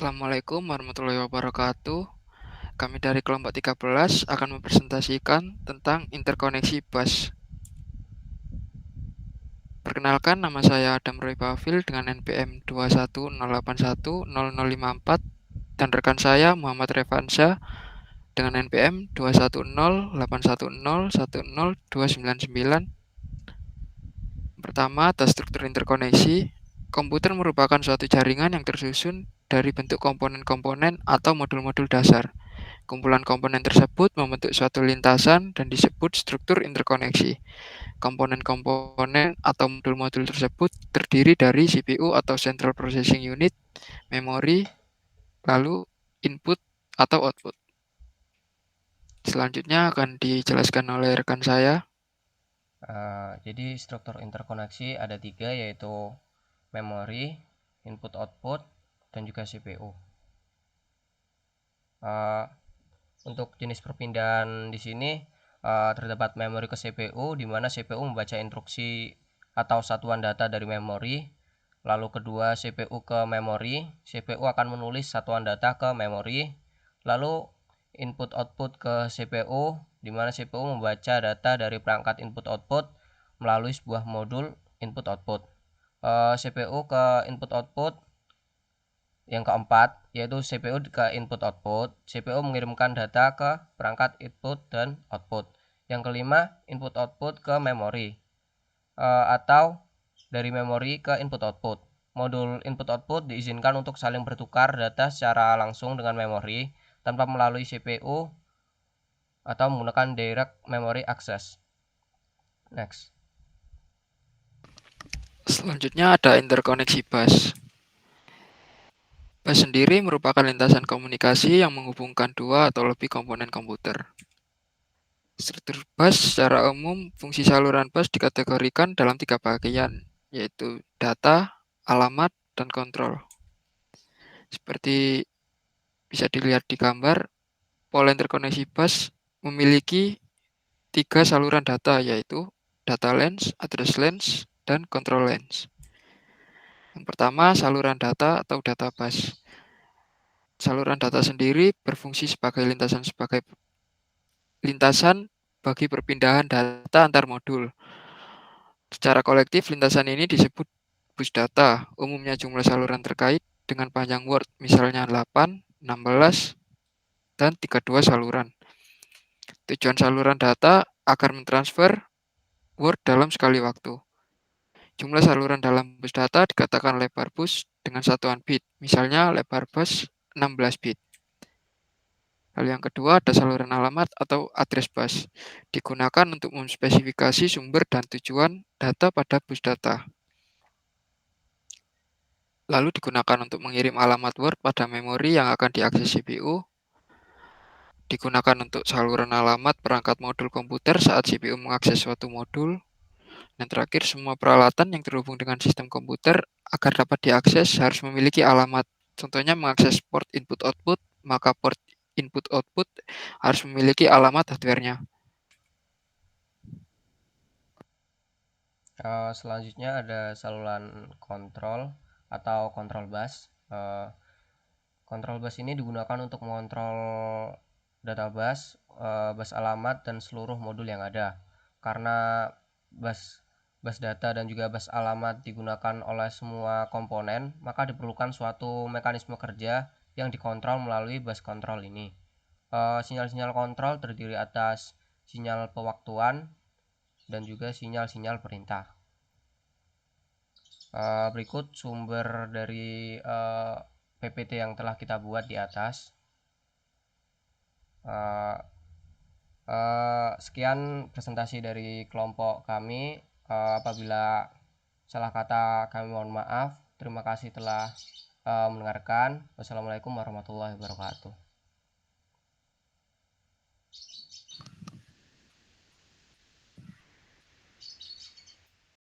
Assalamualaikum warahmatullahi wabarakatuh. Kami dari kelompok 13 akan mempresentasikan tentang interkoneksi bus. Perkenalkan, nama saya Adam Roy Pavil dengan NPM 210810054 dan rekan saya Muhammad Revansyah dengan NPM 21081010299. Pertama, atas struktur interkoneksi. Komputer merupakan suatu jaringan yang tersusun dari bentuk komponen-komponen atau modul-modul dasar. Kumpulan komponen tersebut membentuk suatu lintasan dan disebut struktur interkoneksi. Komponen-komponen atau modul-modul tersebut terdiri dari CPU atau Central Processing Unit, memori, lalu input atau output. Selanjutnya akan dijelaskan oleh rekan saya. Jadi struktur interkoneksi ada 3, yaitu memori, input-output, dan juga CPU. Untuk jenis perpindahan di sini terdapat memori ke CPU, di mana CPU membaca instruksi atau satuan data dari memori. Lalu kedua, CPU ke memori, CPU akan menulis satuan data ke memori. Lalu input-output ke CPU, di mana CPU membaca data dari perangkat input-output melalui sebuah modul input-output. CPU ke input-output yang keempat, yaitu CPU ke input-output. CPU mengirimkan data ke perangkat input dan output. Yang kelima, input-output ke memori, atau dari memori ke input-output. Modul input-output diizinkan untuk saling bertukar data secara langsung dengan memori tanpa melalui CPU atau menggunakan direct memory access. Next. Selanjutnya ada interkoneksi bus. Bus sendiri merupakan lintasan komunikasi yang menghubungkan dua atau lebih komponen komputer. Struktur bus secara umum, fungsi saluran bus dikategorikan dalam 3 bagian, yaitu data, alamat, dan kontrol. Seperti bisa dilihat di gambar, pola interkoneksi bus memiliki 3 saluran data, yaitu data lens, address lens, dan control lens. Yang pertama, saluran data atau data bus. Saluran data sendiri berfungsi sebagai lintasan bagi perpindahan data antar modul. Secara kolektif, lintasan ini disebut bus data. Umumnya jumlah saluran terkait dengan panjang word, misalnya 8, 16, dan 32 saluran. Tujuan saluran data agar mentransfer word dalam sekali waktu. Jumlah saluran dalam bus data dikatakan lebar bus dengan satuan bit, misalnya lebar bus 16 bit. Lalu yang kedua ada saluran alamat atau address bus. Digunakan untuk memspesifikasi sumber dan tujuan data pada bus data. Lalu digunakan untuk mengirim alamat Word pada memori yang akan diakses CPU. Digunakan untuk saluran alamat perangkat modul komputer saat CPU mengakses suatu modul. Dan terakhir, semua peralatan yang terhubung dengan sistem komputer agar dapat diakses harus memiliki alamat. Contohnya mengakses port input-output, maka port input-output harus memiliki alamat hardware-nya. Selanjutnya ada saluran kontrol atau kontrol bus. Kontrol bus ini digunakan untuk mengontrol data bus alamat, dan seluruh modul yang ada. Karena bus data dan juga bus alamat digunakan oleh semua komponen, maka diperlukan suatu mekanisme kerja yang dikontrol melalui bus kontrol ini. Sinyal-sinyal kontrol terdiri atas sinyal pewaktuan dan juga sinyal-sinyal perintah. Berikut sumber dari PPT yang telah kita buat di atas. Sekian presentasi dari kelompok kami. Apabila salah kata, kami mohon maaf. Terima kasih telah mendengarkan. Wassalamualaikum warahmatullahi wabarakatuh.